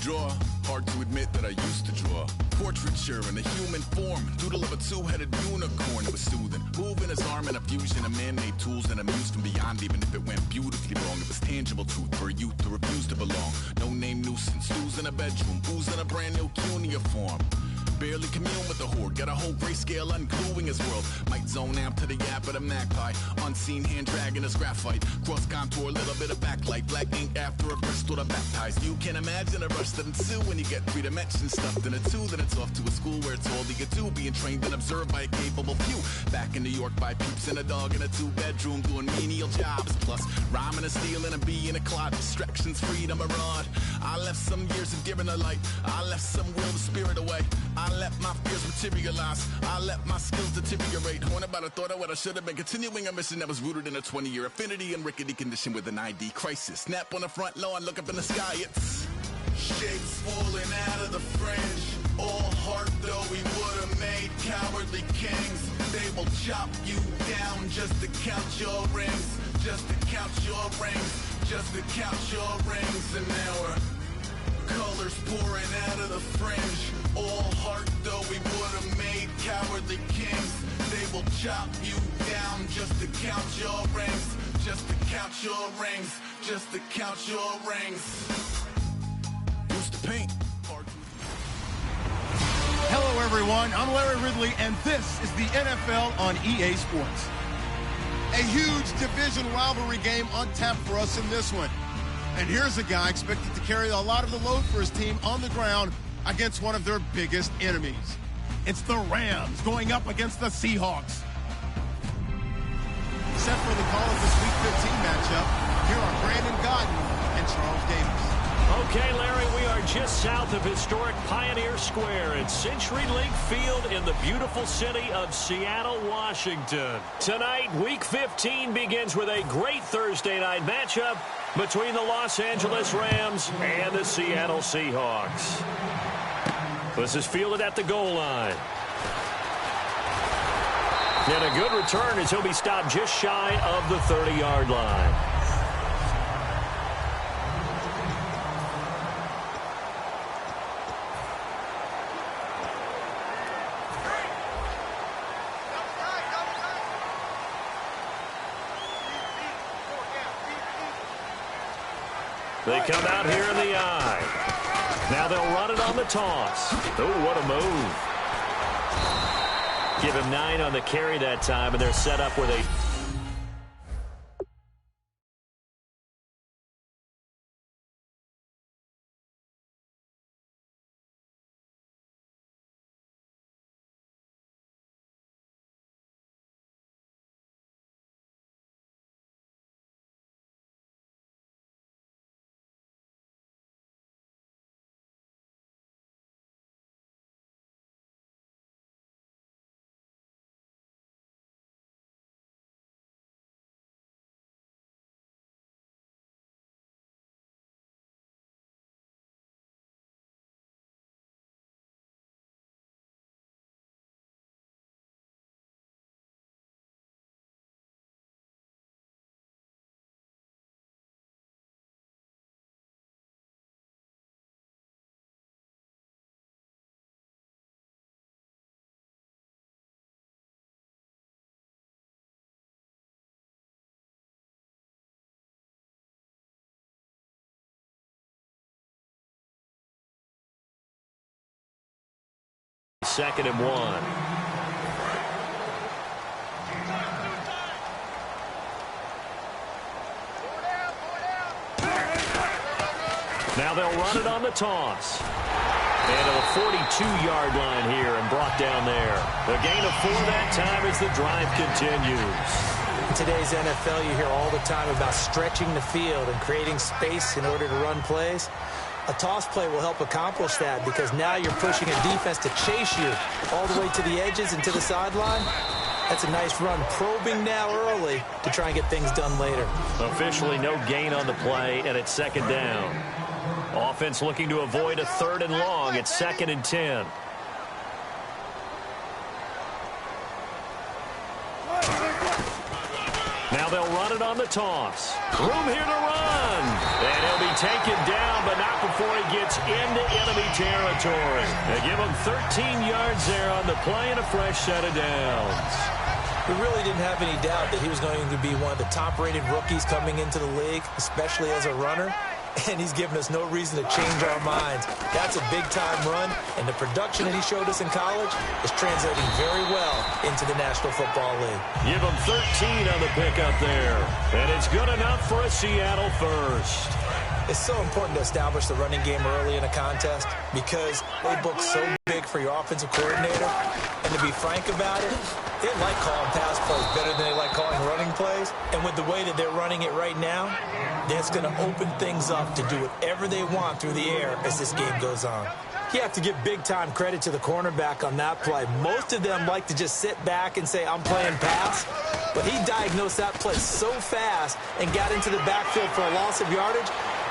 draw. Hard to admit that I used to draw. Portraiture in a human form. Doodle of a two-headed unicorn. It was soothing. Moving his arm in a fusion of man-made tools and amused from beyond. Even if it went beautifully wrong, it was tangible truth for a youth to refuse to belong. No name nuisance. Who's in a bedroom? Who's in a brand new cuneiform? Barely commune with the horde. Got a whole grayscale ungluing his world. Might zone amp to the yap of the magpie. Unseen hand dragging his graphite. Cross contour, a little bit of backlight. Black ink after a Bristol to baptize. You can imagine a rush that ensue when you get three dimensions stuffed in a two. Then it's off to a school where it's all you get to. Being trained and observed by a capable few. Back in New York by peeps and a dog in a two-bedroom doing menial jobs. Plus rhyming and stealing and being a clod. Distractions, freedom, a rod. I left some years of giving a light. I left some will the spirit away. I let my fears materialize. I let my skills deteriorate. Horn about a thought of what I should have been. Continuing a mission that was rooted in a 20-year affinity and rickety condition with an ID crisis. Snap on the front lawn, look up in the sky. It's shapes falling out of the fringe. All heart though we would have made cowardly kings. They will chop you down just to count your rings. Just to count your rings. Just to count your rings. And now we're colors pouring out of the fringe. All heart though we would have made cowardly kings. They will chop you down just to count your rings. Just to count your rings. Just to count your rings. Used to paint. Hello everyone, I'm Larry Ridley and this is the NFL on EA Sports. A huge division rivalry game on tap for us in this one. And here's a guy expected to carry a lot of the load for his team on the ground against one of their biggest enemies. It's the Rams going up against the Seahawks. Set for the call of this Week 15 matchup, here are Brandon Godden and Charles Davis. Okay, Larry, we are just south of historic Pioneer Square at CenturyLink Field in the beautiful city of Seattle, Washington. Tonight, Week 15 begins with a great Thursday night matchup between the Los Angeles Rams and the Seattle Seahawks. This is fielded at the goal line. And a good return as he'll be stopped just shy of the 30-yard line. They come out here in the eye. Now they'll run it on the toss. Oh, what a move. Give him 9 on the carry that time, and they're set up with a... Second and 1. Now they'll run it on the toss. And to the 42-yard line here and brought down there. The gain of 4 that time as the drive continues. In today's NFL, you hear all the time about stretching the field and creating space in order to run plays. A toss play will help accomplish that because now you're pushing a defense to chase you all the way to the edges and to the sideline. That's a nice run, probing now early to try and get things done later. Officially no gain on the play, and it's second down. Offense looking to avoid a 3rd and long. It's 2nd and 10. Now they'll run it on the toss. Room here to run. And he'll be taken down, but not before before he gets into enemy territory. They give him 13 yards there on the play and a fresh set of downs. We really didn't have any doubt that he was going to be one of the top-rated rookies coming into the league, especially as a runner. And he's given us no reason to change our minds. That's a big-time run, and the production that he showed us in college is translating very well into the National Football League. Give him 13 on the pickup there. And it's good enough for a Seattle first. It's so important to establish the running game early in a contest because they book so big for your offensive coordinator. And to be frank about it, they like calling pass plays better than they like calling running plays. And with the way that they're running it right now, that's going to open things up to do whatever they want through the air as this game goes on. You have to give big-time credit to the cornerback on that play. Most of them like to just sit back and say, I'm playing pass. But he diagnosed that play so fast and got into the backfield for a loss of yardage.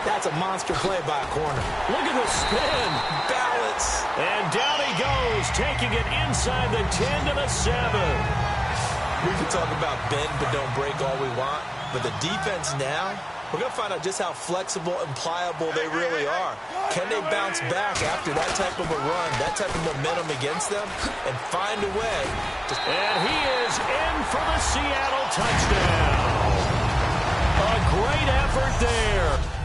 That's a monster play by a corner. Look at the spin. Balance. And down he goes, taking it inside the 10 to the 7. We can talk about bend but don't break all we want. But the defense now, we're going to find out just how flexible and pliable they really are. Can they bounce back after that type of a run, that type of momentum against them, and find a way to... And he is in for the Seattle touchdown. A great effort there.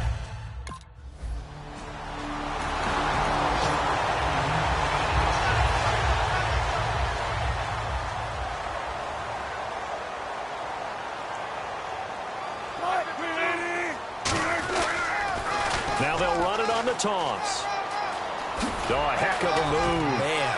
Now they'll run it on the toss. Oh, a heck of a move. Man.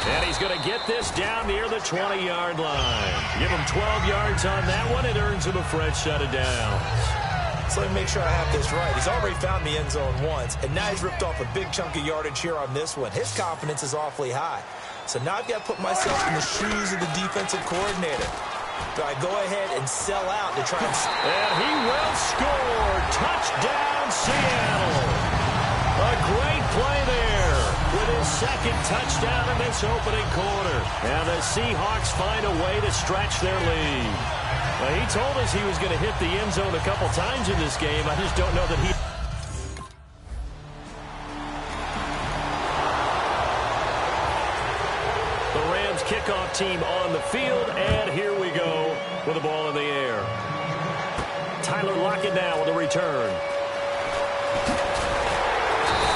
And he's going to get this down near the 20-yard line. Give him 12 yards on that one. It earns him a fresh set of downs. So let me make sure I have this right. He's already found the end zone once, and now he's ripped off a big chunk of yardage here on this one. His confidence is awfully high. So now I've got to put myself in the shoes of the defensive coordinator. Do I go ahead and sell out to try and... And he will score. Touchdown, Seattle. A great play there with his second touchdown in this opening quarter. And the Seahawks find a way to stretch their lead. Well, he told us he was going to hit the end zone a couple times in this game. I just don't know that he... The Rams kickoff team on the field, and here we go with the ball in the air. Tyler Lockett now with the return.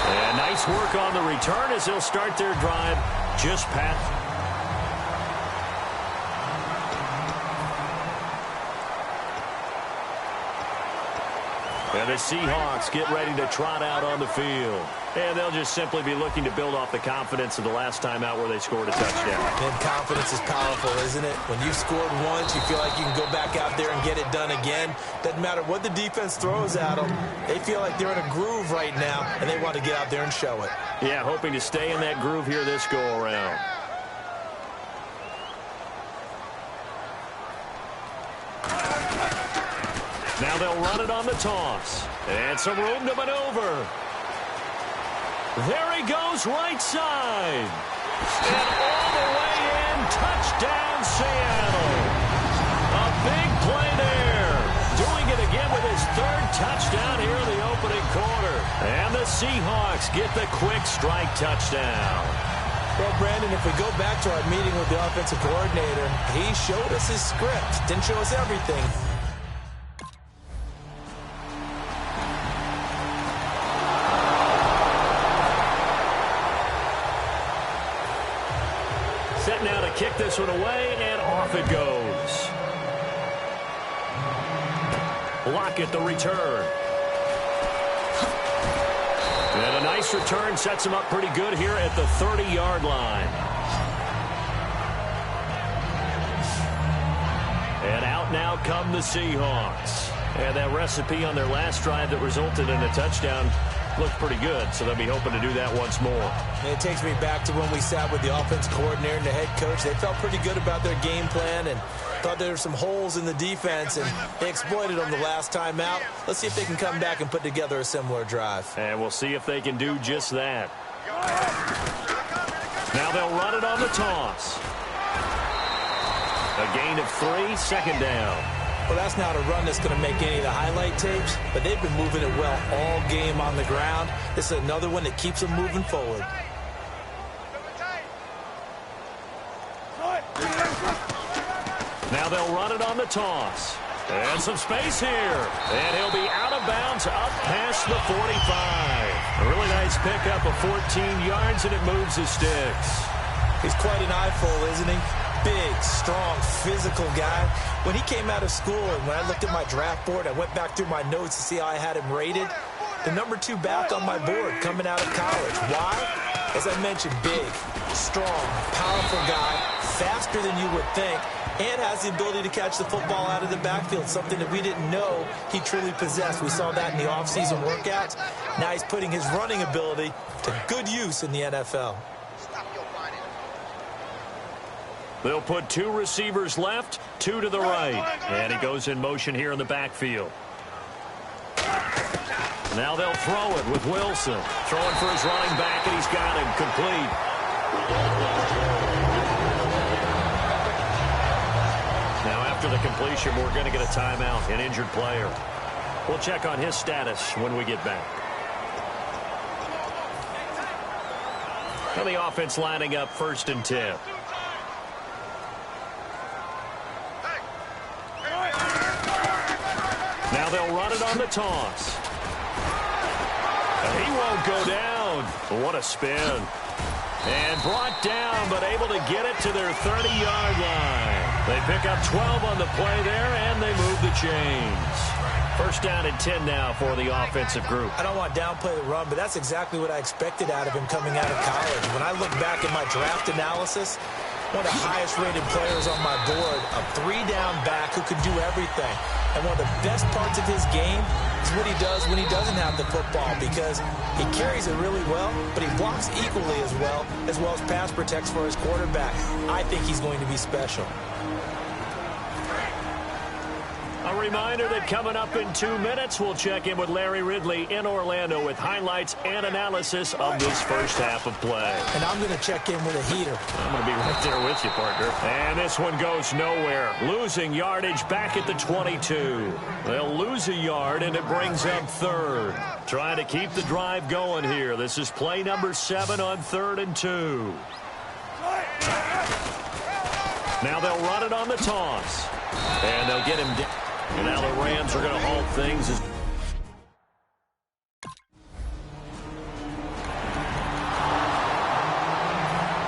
And nice work on the return as they'll start their drive just past. And the Seahawks get ready to trot out on the field. And they'll just simply be looking to build off the confidence of the last time out where they scored a touchdown. And confidence is powerful, isn't it? When you've scored once, you feel like you can go back out there and get it done again. Doesn't matter what the defense throws at them. They feel like they're in a groove right now, and they want to get out there and show it. Yeah, hoping to stay in that groove here this go-around. Now they'll run it on the toss. And some room to maneuver. There he goes, right side. And all the way in, touchdown, Seattle. A big play there. Doing it again with his third touchdown here in the opening quarter. And the Seahawks get the quick strike touchdown. Well, Brandon, if we go back to our meeting with the offensive coordinator, he showed us his script. Didn't show us everything. Set now to kick this one away, and off it goes. Lockett, the return. And a nice return sets him up pretty good here at the 30-yard line. And out now come the Seahawks. And that recipe on their last drive that resulted in a touchdown looked pretty good, so they'll be hoping to do that once more. And it takes me back to when we sat with the offense coordinator and the head coach. They felt pretty good about their game plan and thought there were some holes in the defense, and they exploited them the last time out. Let's see if they can come back and put together a similar drive. And we'll see if they can do just that. Now they'll run it on the toss. A gain of 3, second down. Well, that's not a run that's going to make any of the highlight tapes, but they've been moving it well all game on the ground. This is another one that keeps them moving forward. Now they'll run it on the toss. And some space here. And he'll be out of bounds up past the 45. A really nice pickup of 14 yards, and it moves his sticks. He's quite an eyeful, isn't he? Big, strong, physical guy. When he came out of school and when I looked at my draft board, I went back through my notes to see how I had him rated. The number 2 back on my board coming out of college. Why? As I mentioned, big, strong, powerful guy, faster than you would think, and has the ability to catch the football out of the backfield, something that we didn't know he truly possessed. We saw that in the offseason workouts. Now he's putting his running ability to good use in the NFL. They'll put 2 receivers left, 2 to the right. And he goes in motion here in the backfield. Now they'll throw it with Wilson. Throwing for his running back, and he's got him complete. Now after the completion, we're going to get a timeout, an injured player. We'll check on his status when we get back. And the offense lining up 1st and 10. Now they'll run it on the toss. And he won't go down. What a spin. And brought down, but able to get it to their 30-yard line. They pick up 12 on the play there, and they move the chains. 1st down and 10 now for the offensive group. I don't want to downplay the run, but that's exactly what I expected out of him coming out of college. When I look back at my draft analysis, one of the highest-rated players on my board, a 3-down back who could do everything. And one of the best parts of his game is what he does when he doesn't have the football, because he carries it really well, but he blocks equally as well as pass protects for his quarterback. I think he's going to be special. A reminder that coming up in 2 minutes, we'll check in with Larry Ridley in Orlando with highlights and analysis of this first half of play. And I'm going to check in with a heater. I'm going to be right there with you, partner. And this one goes nowhere. Losing yardage back at the 22. They'll lose a yard, and it brings up 3rd. Trying to keep the drive going here. This is play number 7 on 3rd and 2. Now they'll run it on the toss. And they'll get him down. And now the Rams are going to halt things.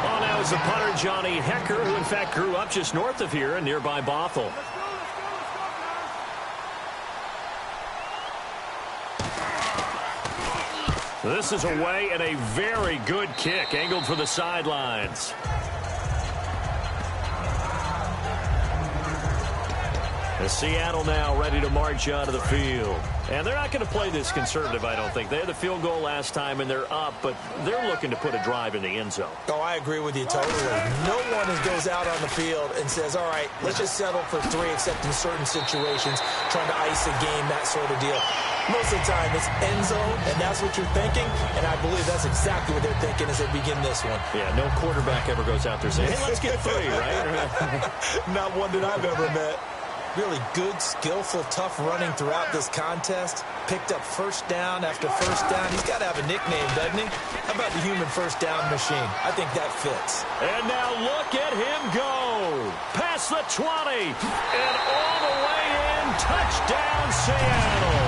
Oh, now is the punter, Johnny Hecker, who in fact grew up just north of here in nearby Bothell. This is away, and a very good kick angled for the sidelines. Seattle now ready to march onto the field. And they're not going to play this conservative, I don't think. They had the field goal last time, and they're up, but they're looking to put a drive in the end zone. Oh, I agree with you totally. No one goes out on the field and says, all right, let's just settle for 3, except in certain situations, trying to ice a game, that sort of deal. Most of the time, it's end zone, and that's what you're thinking, and I believe that's exactly what they're thinking as they begin this one. Yeah, no quarterback ever goes out there saying, hey, let's get 3, right? Not one that I've ever met. Really good, skillful, tough running throughout this contest. Picked up 1st down after 1st down. He's got to have a nickname, doesn't he? How about the human 1st down machine? I think that fits. And now look at him go. Past the 20. And all the way in. Touchdown, Seattle.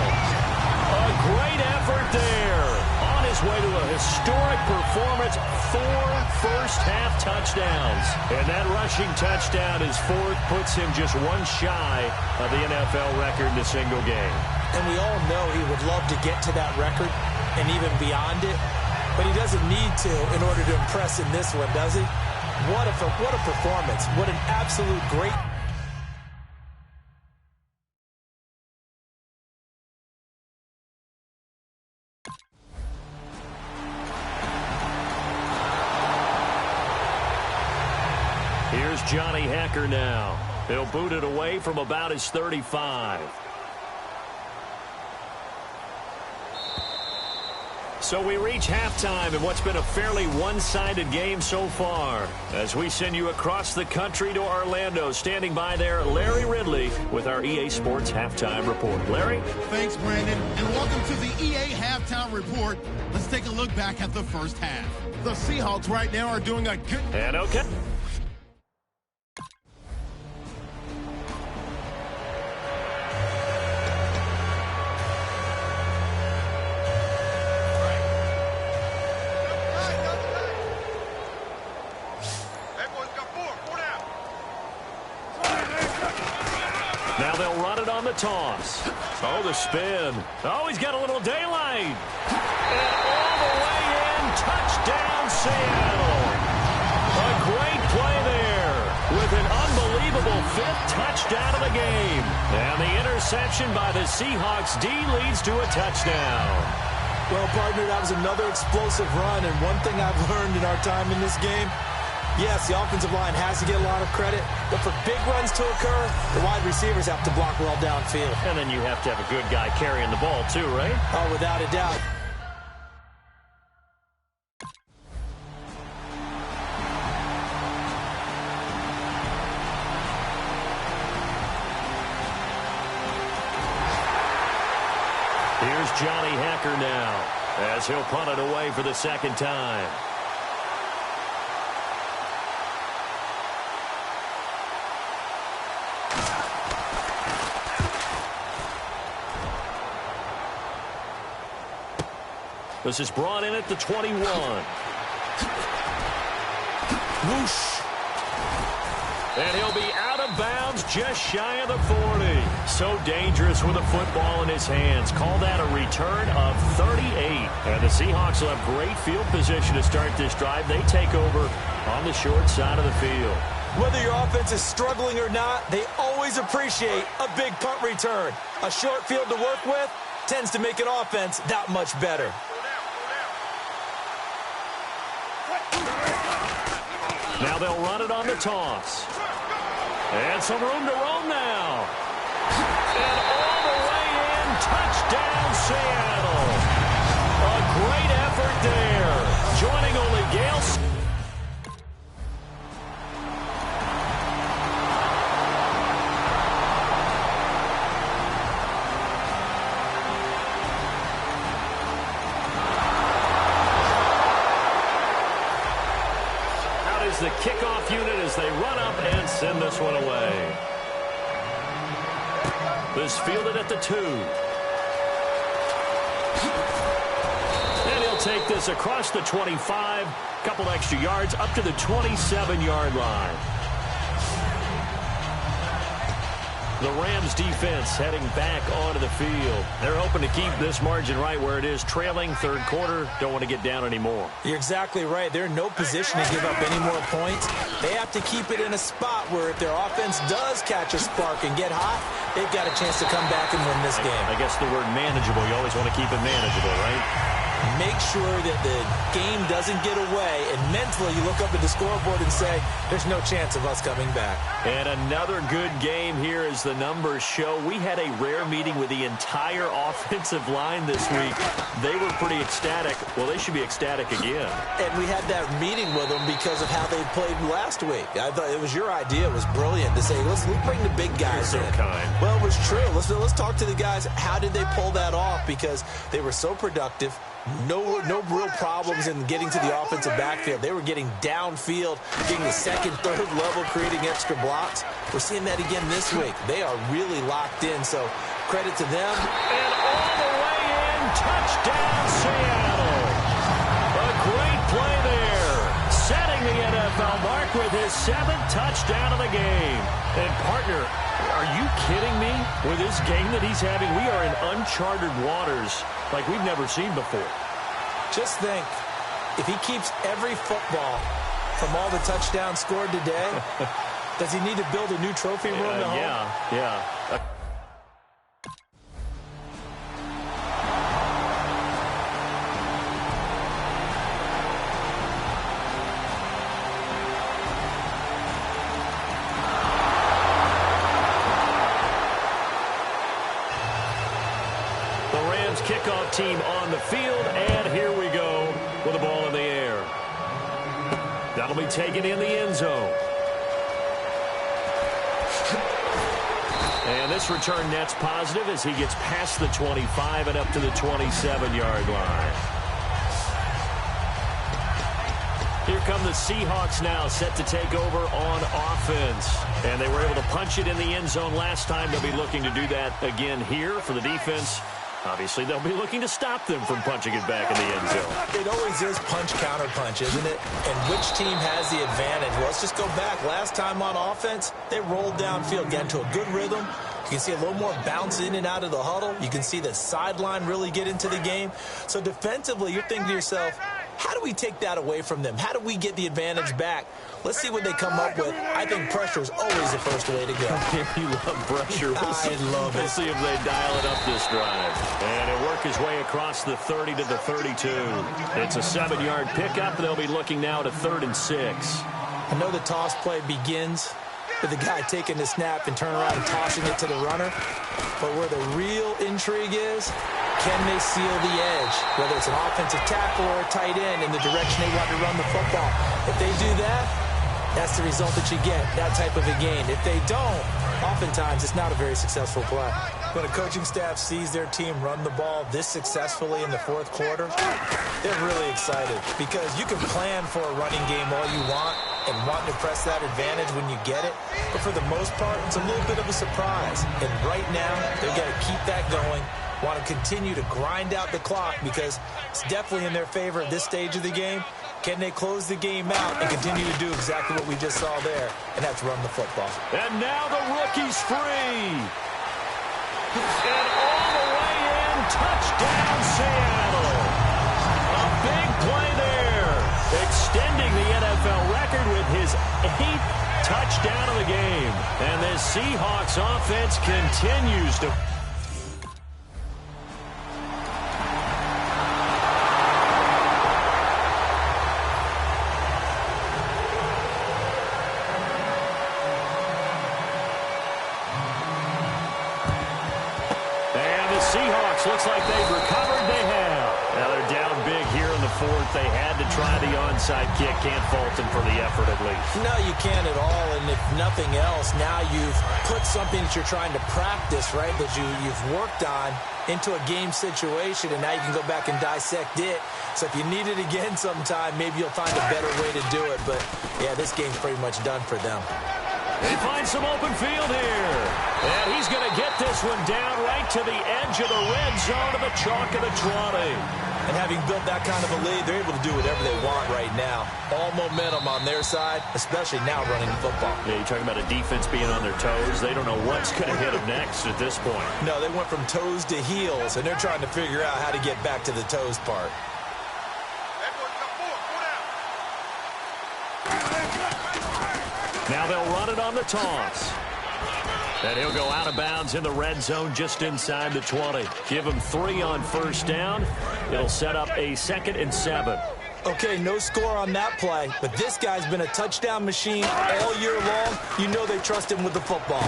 A great effort there. On his way to a historic performance. 4 first-half touchdowns. And that rushing touchdown, his 4th, puts him just 1 shy of the NFL record in a single game. And we all know he would love to get to that record and even beyond it. But he doesn't need to in order to impress in this one, does he? What a performance. What an absolute great... Here's Johnny Hecker now. He'll boot it away from about his 35. So we reach halftime in what's been a fairly one-sided game so far. As we send you across the country to Orlando, standing by there, Larry Ridley with our EA Sports Halftime Report. Larry? Thanks, Brandon, and welcome to the EA Halftime Report. Let's take a look back at the first half. The Seahawks right now are doing a good... And okay. Now they'll run it on the toss. Oh, the spin. Oh, he's got a little daylight. And all the way in, touchdown Seattle. A great play there with an unbelievable fifth touchdown of the game. And the interception by the Seahawks D leads to a touchdown. Well, partner, that was another explosive run, and one thing I've learned in our time in this game, yes, the offensive line has to get a lot of credit, but for big runs to occur, the wide receivers have to block well downfield. And then you have to have a good guy carrying the ball too, right? Oh, without a doubt. Here's Johnny Hacker now as he'll punt it away for the second time. This is brought in at the 21. Whoosh. And he'll be out of bounds just shy of the 40. So dangerous with a football in his hands. Call that a return of 38. And the Seahawks will have great field position to start this drive. They take over on the short side of the field. Whether your offense is struggling or not, they always appreciate a big punt return. A short field to work with tends to make an offense that much better. Now they'll run it on the toss. And some room to roam now. And all the way in, touchdown Seattle. A great effort there. Joining only Gale. The kickoff unit as they run up and send this one away. This fielded at the 2. And he'll take this across the 25, couple extra yards up to the 27-yard line. The Rams defense heading back onto the field. They're hoping to keep this margin right where it is, trailing third quarter. Don't want to get down anymore. You're exactly right. They're in no position to give up any more points. They have to keep it in a spot where if their offense does catch a spark and get hot, they've got a chance to come back and win this game. I guess the word manageable, you always want to keep it manageable, right? Make sure that the game doesn't get away, and mentally you look up at the scoreboard and say, there's no chance of us coming back. And another good game here as the numbers show. We had a rare meeting with the entire offensive line this week. They were pretty ecstatic. Well, they should be ecstatic again. And we had that meeting with them because of how they played last week. I thought it was your idea. It was brilliant to say, let's bring the big guys in. You're so kind. Well, it was true. Let's talk to the guys. How did they pull that off? Because they were so productive. No real problems in getting to the offensive backfield. They were getting downfield, getting the second, third level, creating extra blocks. We're seeing that again this week. They are really locked in, so credit to them. And all the way in, touchdown Seattle. A great play there. Setting the NFL mark with his 7th touchdown of the game. And partner, are you kidding me? With this game that he's having, we are in uncharted waters like we've never seen before. Just think, if he keeps every football from all the touchdowns scored today, does he need to build a new trophy room at home? Yeah. Kickoff team on the field, and here we That'll be taken in the end zone. And this return net's positive as he gets past the 25 and up to the 27-yard line. Here come the Seahawks now, set to take over on offense. And they were able to punch it in the end zone last time. They'll be looking to do that again here for the defense. Obviously, they'll be looking to stop them from punching it back in the end zone. It always is punch-counter-punch, isn't it? And which team has the advantage? Well, let's just go back. Last time on offense, they rolled downfield, got into a good rhythm. You can see a little more bounce in and out of the huddle. You can see the sideline really get into the game. So defensively, you're thinking to yourself, how do we take that away from them? How do we get the advantage back? Let's see what they come up with. I think pressure is always the first way to go. You love pressure. I love it. We'll see if they dial it up this drive. And it'll work his way across the 30 to the 32. It's a 7-yard pickup. They'll be looking now to 3rd and 6. I know the toss play begins with the guy taking the snap and turning around and tossing it to the runner. But where the real intrigue is, can they seal the edge? Whether it's an offensive tackle or a tight end in the direction they want to run the football. If they do that, that's the result that you get, that type of a gain. If they don't, oftentimes it's not a very successful play. When a coaching staff sees their team run the ball this successfully in the fourth quarter, they're really excited because you can plan for a running game all you want and want to press that advantage when you get it. But for the most part, it's a little bit of a surprise. And right now, they've got to keep that going, want to continue to grind out the clock because it's definitely in their favor at this stage of the game. Can they close the game out and continue to do exactly what we just saw there, and that's run the football. And now the rookie's free. And all the way in, touchdown Seattle. A big play there, extending the NFL record with his 8th touchdown of the game. And this Seahawks offense continues to... Looks like they've recovered. They have. Now they're down big here in the 4th. They had to try the onside kick. Can't fault them for the effort at least. No, you can't at all. And if nothing else, now you've put something that you're trying to practice, right, that you've worked on into a game situation, and now you can go back and dissect it. So if you need it again sometime, maybe you'll find a better way to do it. But, yeah, this game's pretty much done for them. They find some open field here. And he's going to get this one down right to the edge of the red zone of the chalk of the 20. And having built that kind of a lead, they're able to do whatever they want right now. All momentum on their side, especially now running the football. Yeah, you're talking about a defense being on their toes. They don't know what's going to hit them next at this point. No, they went from toes to heels, and they're trying to figure out how to get back to the toes part. Now they'll run it on the toss. And he'll go out of bounds in the red zone just inside the 20. Give him 3 on first down. It'll set up a 2nd and 7. Okay, no score on that play, but this guy's been a touchdown machine all year long. You know they trust him with the football.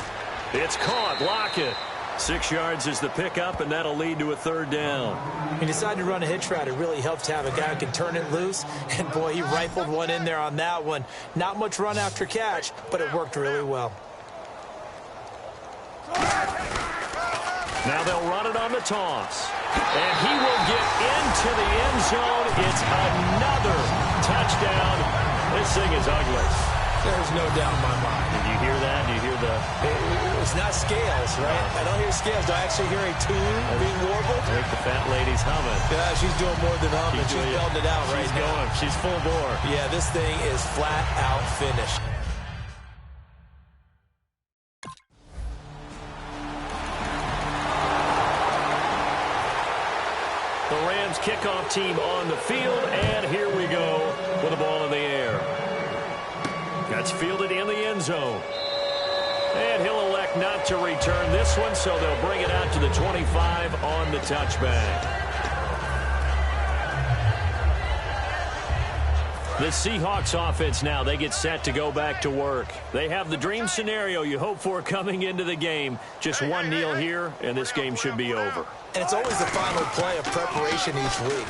It's caught. Lockett. 6 yards is the pickup, and that'll lead to a 3rd down. He decided to run a hitch route. It really helps to have a guy who can turn it loose. And, boy, he rifled one in there on that one. Not much run after catch, but it worked really well. Now they'll run it on the toss. And he will get into the end zone. It's another touchdown. This thing is ugly. There's no doubt in my mind. Did you hear that? Do you hear the... It's not scales, right? I don't hear scales. Do I actually hear a tune being warbled? I think the fat lady's humming. Yeah, she's doing more than humming. She's belting it out right now. She's full bore. Yeah, this thing is flat out finished. The Rams kickoff team on the field, and here we go with the ball in the air. That's fielded in the end zone. And he'll elect not to return this one, so they'll bring it out to the 25 on the touchback. The Seahawks offense now, they get set to go back to work. They have the dream scenario you hope for coming into the game. Just one kneel here, and this game should be over. And it's always the final play of preparation each week.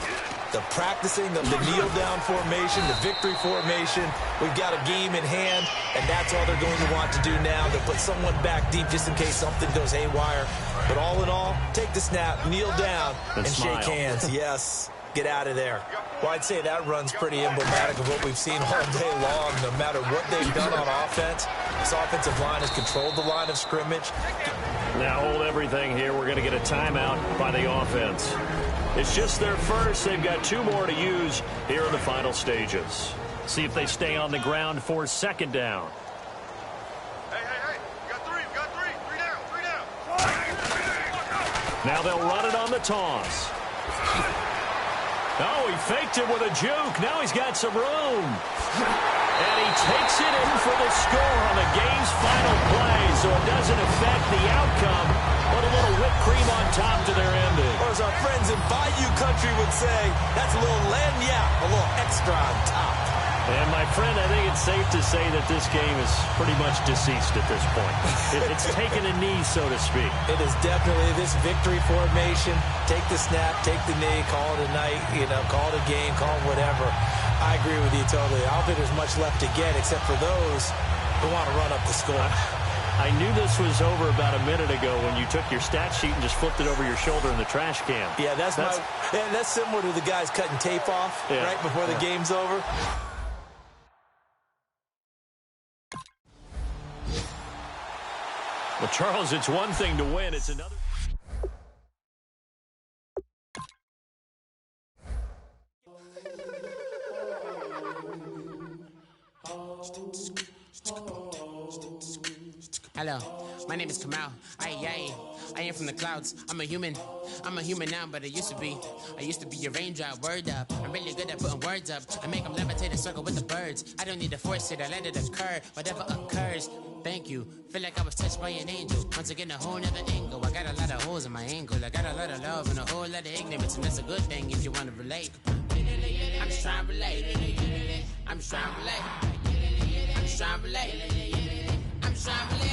The practicing of the kneel-down formation, the victory formation. We've got a game in hand, and that's all they're going to want to do now. They'll put someone back deep just in case something goes haywire. But all in all, take the snap, kneel down, and shake hands. Yes, get out of there. Well, I'd say that run's pretty emblematic of what we've seen all day long. No matter what they've done on offense, this offensive line has controlled the line of scrimmage. Now hold everything here. We're going to get a timeout by the offense. It's just their first. They've got 2 more to use here in the final stages. See if they stay on the ground for second down. Hey. We got three. Three down. Now they'll run it on the toss. Oh, he faked it with a juke. Now he's got some room. And he takes it in for the score on the game's final play, so it doesn't affect the outcome, but a little whipped cream on top to their ending. Or as our friends in Bayou Country would say, that's a little lagniappe, a little extra on top. And, my friend, I think it's safe to say that this game is pretty much deceased at this point. It's taken a knee, so to speak. It is definitely this victory formation. Take the snap, take the knee, call it a night, call it a game, call it whatever. I agree with you totally. I don't think there's much left to get except for those who want to run up the score. I knew this was over about a minute ago when you took your stat sheet and just flipped it over your shoulder in the trash can. Yeah, that's similar to the guys cutting tape off right before the game's over. Well, Charles, it's one thing to win. It's another. Hello, my name is Kamal. I am from the clouds. I'm a human now, but I used to be a raindrop. Word up, I'm really good at putting words up. I make them levitate and circle with the birds. I don't need to force it, I let it occur. Whatever occurs, thank you. Feel like I was touched by an angel. Once again, a whole nother angle. I got a lot of holes in my angle. I got a lot of love and a whole lot of ignorance, and that's a good thing if you want to relate. I'm just trying to relate. I'm just trying to relate. I'm just trying to relate. I'm just trying to relate.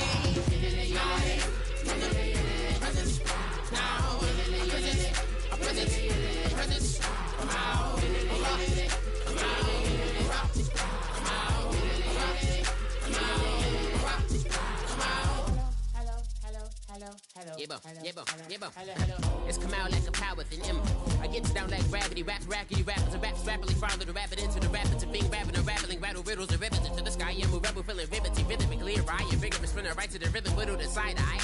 It's come out like a power with an M. I get down like gravity, rappers and raps rapidly follow the rapid into the rapids of being rapping and rattling, rattle riddles and rivets into the sky. I'm a rebel, feeling rhythmically right and rigorous, spinning right to the rhythm, widow to side eye.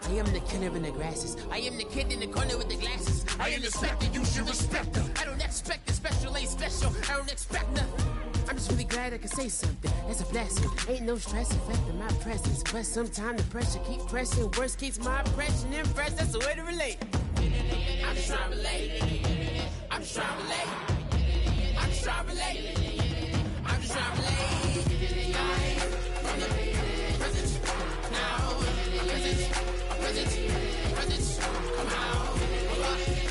I am the killer in the grasses. I am the kid in the corner with the glasses. I am the specter, you should respect them. I don't expect the special, ain't special. I don't expect nothing. I'm just really glad I can say something. That's a blessing. Ain't no stress affecting my presence. But sometimes the pressure keep pressing. Worst keeps my impression impressed. That's the way to relate. I'm just trying to relate. I'm just trying to relate. I'm just trying to relate. I'm just trying to relate. From the present, now, present, come out, come out.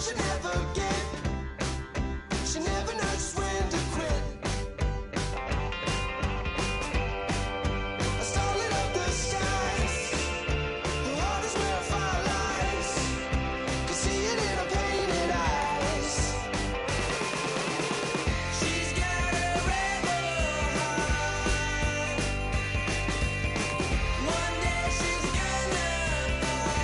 she never get. She never knows when to quit. I started up the skies. The waters where fire lies. Can see it in her painted eyes. She's got a rebel heart. One day she's gonna fall.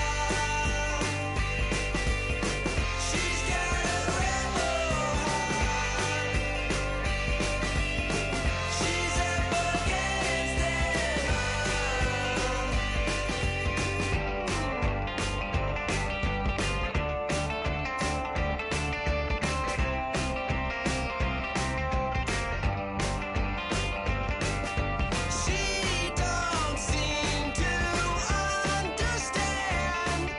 She's got a rebel heart. She's up against them all. She don't seem to understand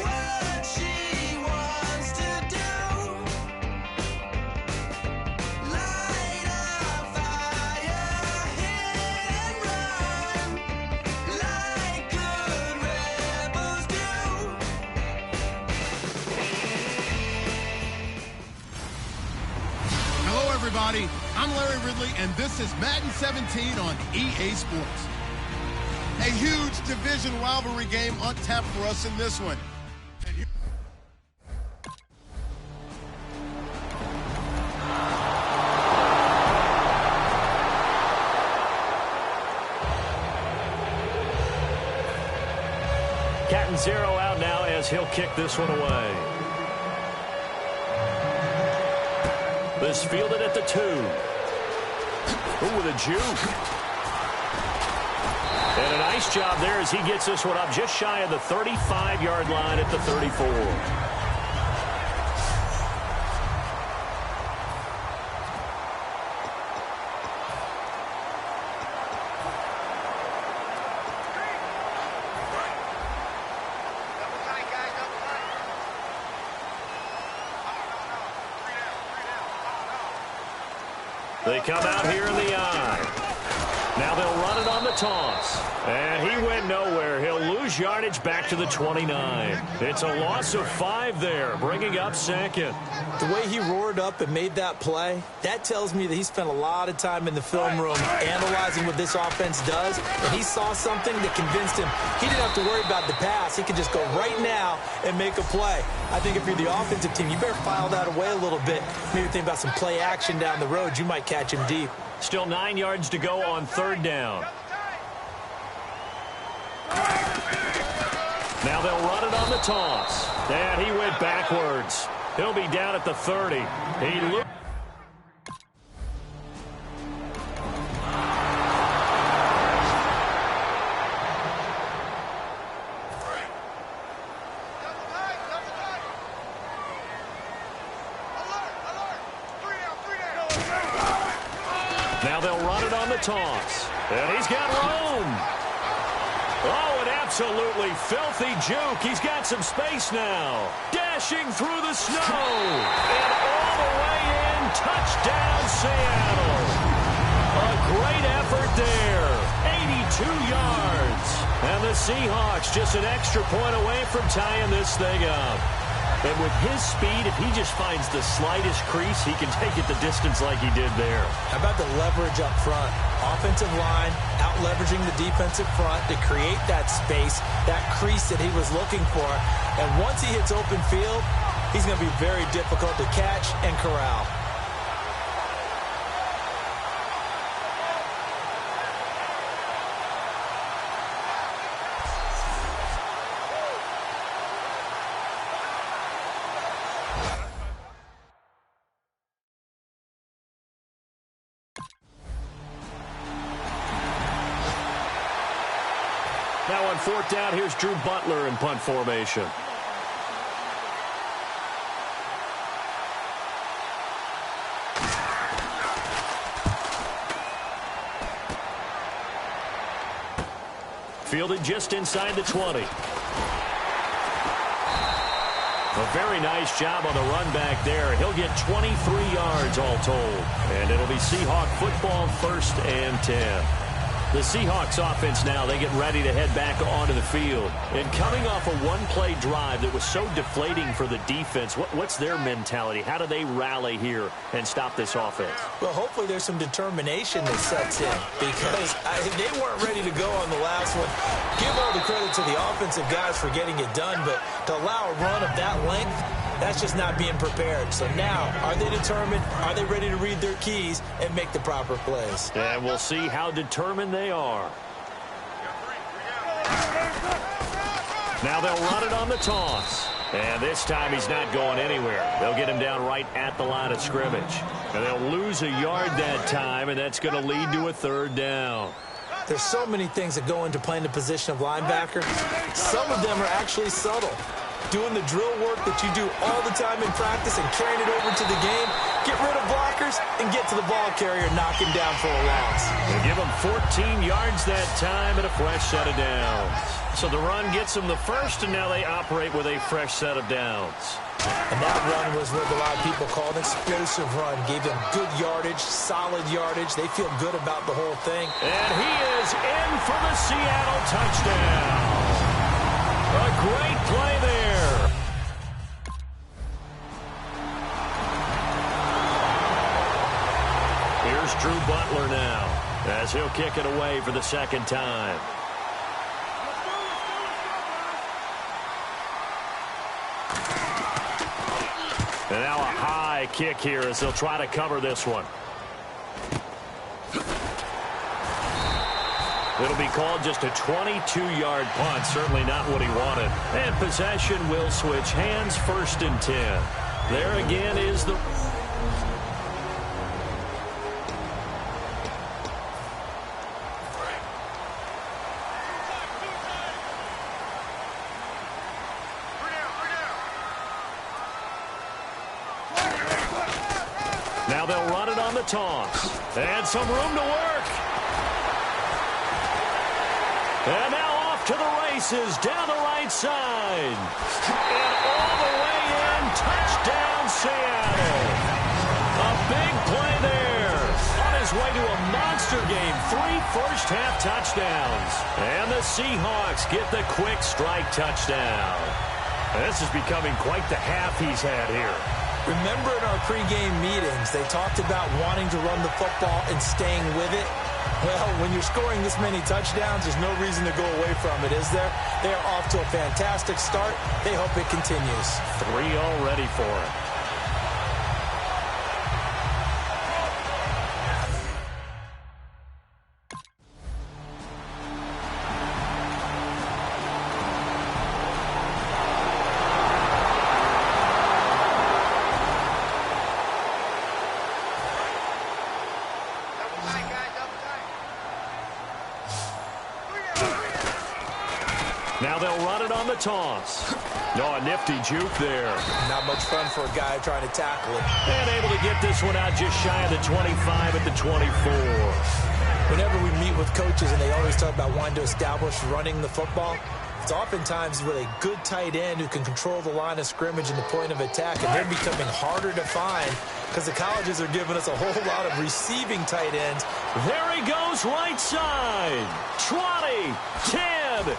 what she wants to do. Light a fire, hit and run, like good rebels do. Hello, everybody. I'm Larry Ridley, and this is Madden 17 on EA Sports. A huge division rivalry game on tap for us in this one. And here- Cat and zero out now as he'll kick this one away. This fielded at the 2. Ooh, with a juke. And a nice job there as he gets this one up just shy of the 35-yard line at the 34. Double tight, guys, double tight. They come out here in the eye. Now they'll run it on the toss. And he went nowhere. He'll lose yardage back to the 29. It's a loss of 5 there, bringing up second. The way he roared up and made that play, that tells me that he spent a lot of time in the film room analyzing what this offense does, and he saw something that convinced him he didn't have to worry about the pass. He could just go right now and make a play. I think if you're the offensive team, you better file that away a little bit. Maybe think about some play action down the road. You might catch him deep. Still 9 yards to go on 3rd down. Now they'll run it on the toss. And he went backwards. He'll be down at the 30. He looked. Double tight, double tight. Alert, alert. 3 down. Now they'll run it on the toss. And he's got room. Oh, an absolutely filthy juke. He's got some space now. Dashing through the snow. And all the way in. Touchdown, Seattle. A great effort there. 82 yards. And the Seahawks just an extra point away from tying this thing up. And with his speed, if he just finds the slightest crease, he can take it the distance like he did there. How about the leverage up front? Offensive line out-leveraging the defensive front to create that space, that crease that he was looking for. And once he hits open field, he's going to be very difficult to catch and corral. Now on 4th down, here's Drew Butler in punt formation. Fielded just inside the 20. A very nice job on the run back there. He'll get 23 yards all told. And it'll be Seahawk football, 1st and 10. The Seahawks offense now, they get ready to head back onto the field. And coming off a one-play drive that was so deflating for the defense, what's their mentality? How do they rally here and stop this offense? Well, hopefully there's some determination that sets in because they weren't ready to go on the last one. Give all the credit to the offensive guys for getting it done, but to allow a run of that length, that's just not being prepared. So now, are they determined? Are they ready to read their keys and make the proper plays? And we'll see how determined they are. Now they'll run it on the toss. And this time he's not going anywhere. They'll get him down right at the line of scrimmage. And they'll lose a yard that time, and that's going to lead to a third down. There's so many things that go into playing the position of linebacker. Some of them are actually subtle. Doing the drill work that you do all the time in practice and carrying it over to the game. Get rid of blockers and get to the ball carrier, knock him down for a loss. They give him 14 yards that time and a fresh set of downs. So the run gets them the first, and now they operate with a fresh set of downs. And that run was what a lot of people call an explosive run. Gave them good yardage, solid yardage. They feel good about the whole thing. And he is in for the Seattle touchdown. A great play there. Here's Drew Butler now as he'll kick it away for the second time. And now a high kick here as they'll try to cover this one. It'll be called just a 22-yard punt. Certainly not what he wanted. And possession will switch hands, 1st and 10. There again is the... Now they'll run it on the toss. And some room to work. And now off to the races down the right side. And all the way in. Touchdown, Seattle. A big play there. On his way to a monster game. 3 first-half touchdowns. And the Seahawks get the quick strike touchdown. And this is becoming quite the half he's had here. Remember in our pregame meetings, they talked about wanting to run the football and staying with it. Well, when you're scoring this many touchdowns, there's no reason to go away from it, is there? They are off to a fantastic start. They hope it continues. 3 already for him. Now they'll run it on the toss. No, a nifty juke there. Not much fun for a guy trying to tackle it. And able to get this one out just shy of the 25 at the 24. Whenever we meet with coaches and they always talk about wanting to establish running the football, it's oftentimes with a good tight end who can control the line of scrimmage and the point of attack, and they're becoming harder to find because the colleges are giving us a whole lot of receiving tight ends. There he goes right side. 20, 10.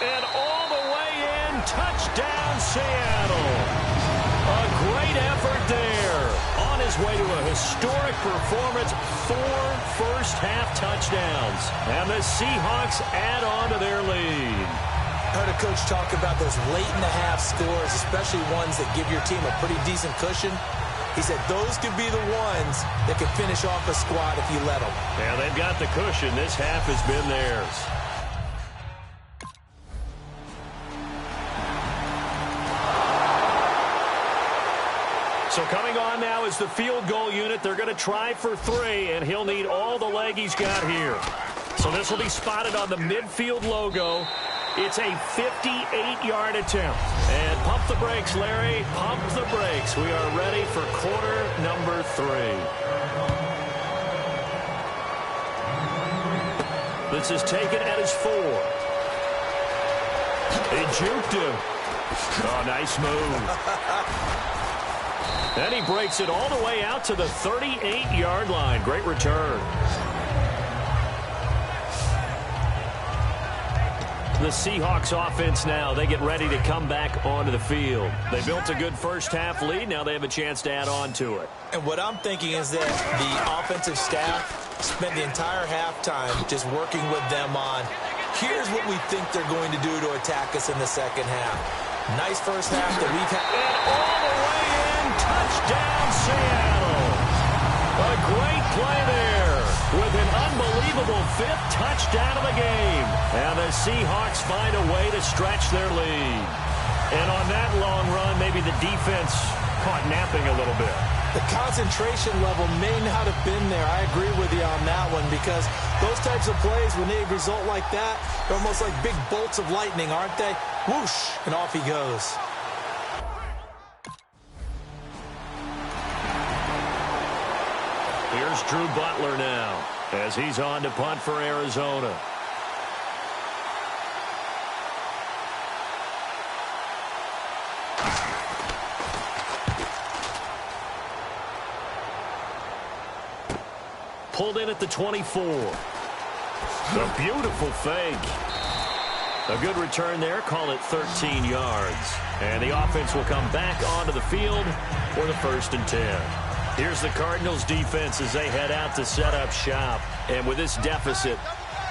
And all the way in, touchdown Seattle. A great effort there. On his way to a historic performance, 4 first-half touchdowns. And the Seahawks add on to their lead. I heard a coach talk about those late-in-the-half scores, especially ones that give your team a pretty decent cushion. He said those could be the ones that could finish off a squad if you let them. Yeah, they've got the cushion. This half has been theirs. So coming on now is the field goal unit. They're going to try for 3, and he'll need all the leg he's got here. So this will be spotted on the midfield logo. It's a 58-yard attempt. And pump the brakes, Larry. Pump the brakes. We are ready for quarter number 3. This is taken at his 4. They juked him. Oh, nice move. And he breaks it all the way out to the 38-yard line. Great return. The Seahawks offense now, they get ready to come back onto the field. They built a good first-half lead. Now they have a chance to add on to it. And what I'm thinking is that the offensive staff spent the entire halftime just working with them on, here's what we think they're going to do to attack us in the second half. Nice first half that we've had. And all the way in, touchdown Seattle. A great play there with an unbelievable fifth touchdown of the game. And the Seahawks find a way to stretch their lead. And on that long run, maybe the defense caught napping a little bit. The concentration level may not have been there. I agree with you on that one, because those types of plays, when they result like that, they're almost like big bolts of lightning, aren't they? Whoosh, and off he goes. Here's Drew Butler now as he's on to punt for Arizona. Pulled in at the 24. A beautiful fake. A good return there. Call it 13 yards. And the offense will come back onto the field for the 1st and 10. Here's the Cardinals defense as they head out to set up shop. And with this deficit,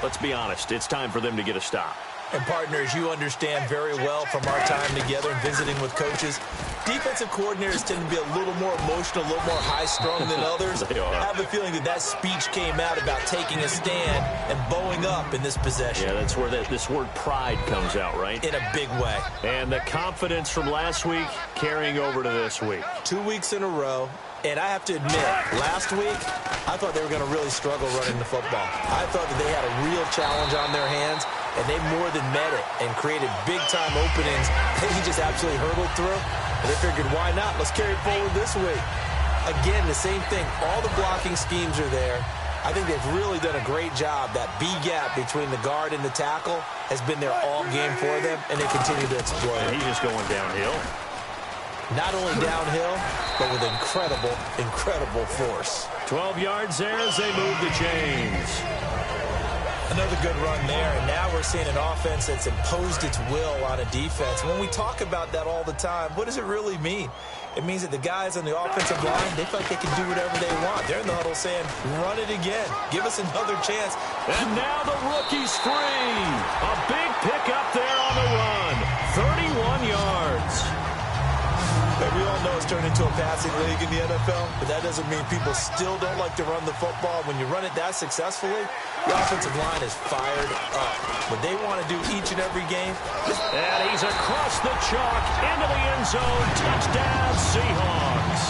let's be honest, it's time for them to get a stop. And partners, you understand very well from our time together and visiting with coaches, defensive coordinators tend to be a little more emotional, a little more high-strung than others. They are. I have a feeling that speech came out about taking a stand and bowing up in this possession. Yeah, that's where this word pride comes out, right? In a big way. And the confidence from last week carrying over to this week. 2 weeks in a row. And I have to admit, last week, I thought they were going to really struggle running the football. I thought that they had a real challenge on their hands, and they more than met it and created big-time openings that he just absolutely hurdled through. And they figured, why not? Let's carry it forward this week. Again, the same thing. All the blocking schemes are there. I think they've really done a great job. That B-gap between the guard and the tackle has been there all game for them, and they continue to exploit it. And he's just going downhill. Not only downhill, but with incredible, incredible force. 12 yards there as they move the chains. Another good run there, and now we're seeing an offense that's imposed its will on a defense. When we talk about that all the time, what does it really mean? It means that the guys on the offensive line, they feel like they can do whatever they want. They're in the huddle saying, run it again. Give us another chance. And now the rookie's free. A big pickup there on the run. 31 yards. And we all know it's turned into a passing league in the NFL, but that doesn't mean people still don't like to run the football. When you run it that successfully, the offensive line is fired up. What they want to do each and every game. And he's across the chalk into the end zone. Touchdown, Seahawks.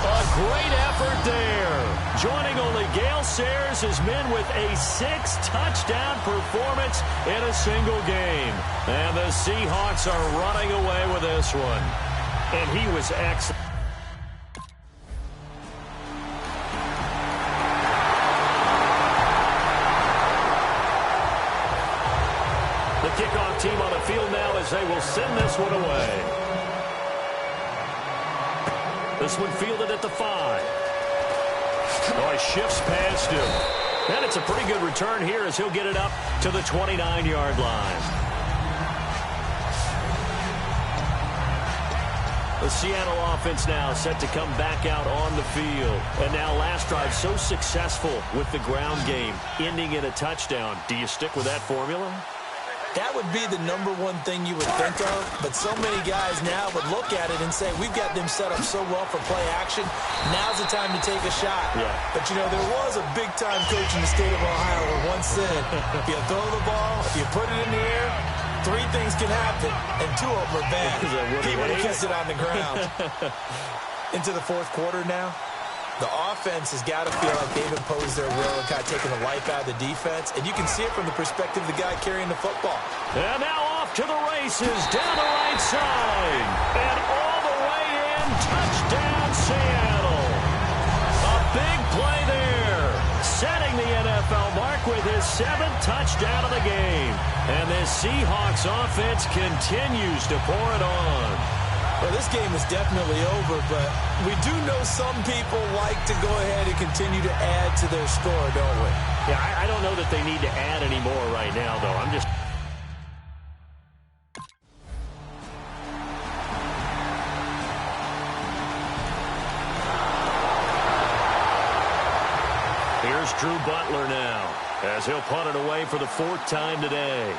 A great effort there. Joining only Gale Sayers, his men with a 6-touchdown performance in a single game. And the Seahawks are running away with this one. And he was excellent. The kickoff team on the field now as they will send this one away. This one fielded at the 5. Oh, he shifts past him. And it's a pretty good return here as he'll get it up to the 29-yard line. The Seattle offense now set to come back out on the field. And now last drive so successful with the ground game, ending in a touchdown. Do you stick with that formula? That would be the number one thing you would think of, but so many guys now would look at it and say, we've got them set up so well for play action, now's the time to take a shot. Yeah. But, you know, there was a big-time coach in the state of Ohio who once said, if you throw the ball, if you put it in the air, 3 things can happen, and 2 of them are bad. He would have kissed it on the ground. Into the 4th quarter now. The offense has got to feel like they've imposed their will and kind of taken the life out of the defense. And you can see it from the perspective of the guy carrying the football. And now off to the races, down the right side. And all the way in, touchdown Seattle. A big play there. Setting the NFL mark with his 7th touchdown of the game. And this Seahawks offense continues to pour it on. Well, this game is definitely over, but we do know some people like to go ahead and continue to add to their score, don't we? Yeah, I don't know that they need to add any more right now, though. Here's Drew Butler now, as he'll punt it away for the 4th time today.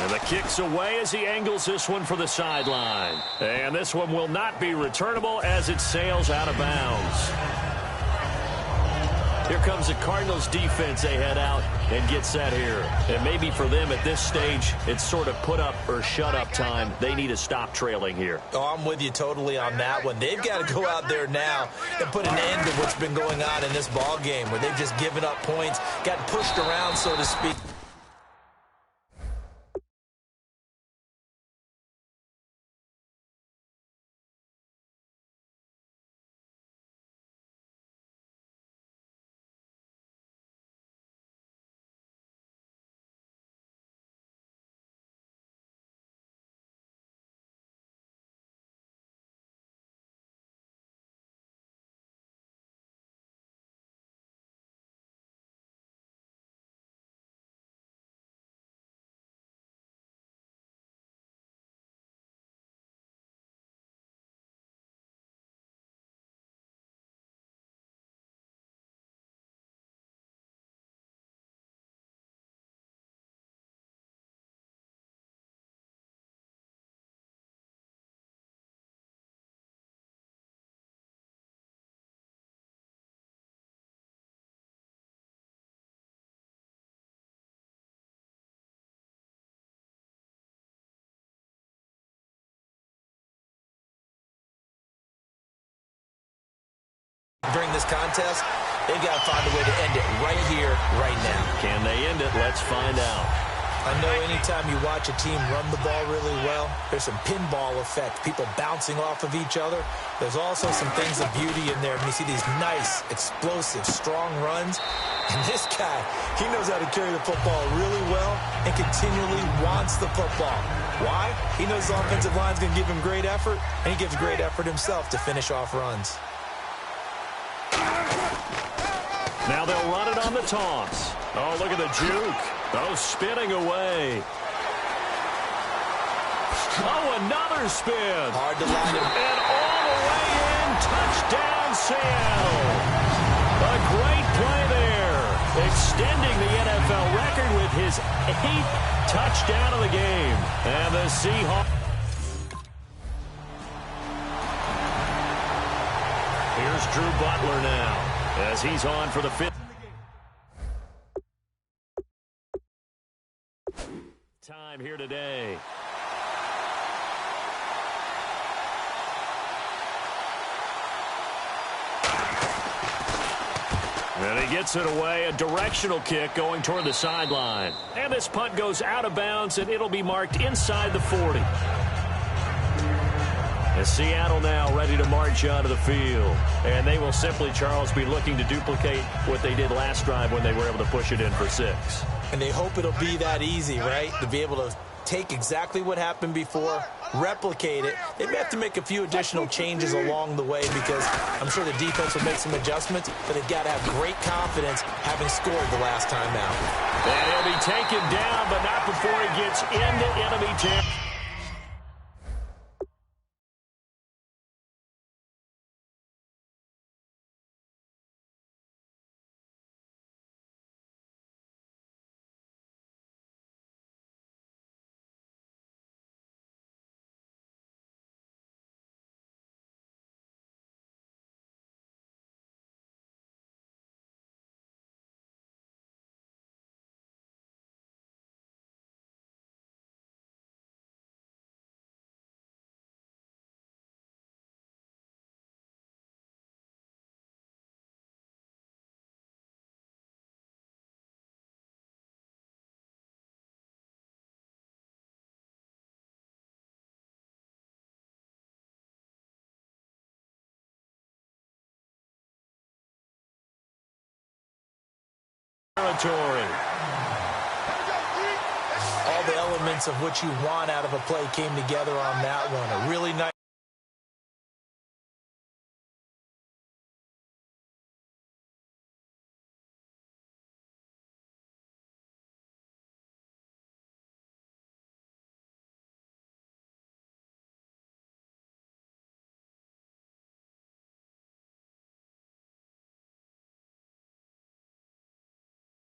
And the kick's away as he angles this one for the sideline. And this one will not be returnable as it sails out of bounds. Here comes the Cardinals defense. They head out and get set here. And maybe for them at this stage, it's sort of put up or shut up time. They need to stop trailing here. Oh, I'm with you totally on that one. They've got to go out there now and put an end to what's been going on in this ball game where they've just given up points, got pushed around, so to speak. During this contest, they've got to find a way to end it right here, right now. Can they end it? Let's find out. I know anytime you watch a team run the ball really well, there's some pinball effect, people bouncing off of each other. There's also some things of beauty in there. And you see these nice, explosive, strong runs. And this guy, he knows how to carry the football really well and continually wants the football. Why? He knows the offensive line's going to give him great effort, and he gives great effort himself to finish off runs. Now they'll run it on the toss. Oh, look at the juke. Oh, spinning away. Oh, another spin. Hard to line him. And all the way in. Touchdown, Seattle. A great play there. Extending the NFL record with his 8th touchdown of the game. And the Seahawks. Here's Drew Butler now, as he's on for the 5th time here today. And he gets it away, a directional kick going toward the sideline. And this punt goes out of bounds, and it'll be marked inside the 40. And Seattle now ready to march onto the field. And they will simply, Charles, be looking to duplicate what they did last drive when they were able to push it in for 6. And they hope it'll be that easy, right? To be able to take exactly what happened before, replicate it. They may have to make a few additional changes along the way because I'm sure the defense will make some adjustments, but they've got to have great confidence having scored the last time out. And he'll be taken down, but not before he gets into enemy territory. Territory. All the elements of what you want out of a play came together on that one. A really nice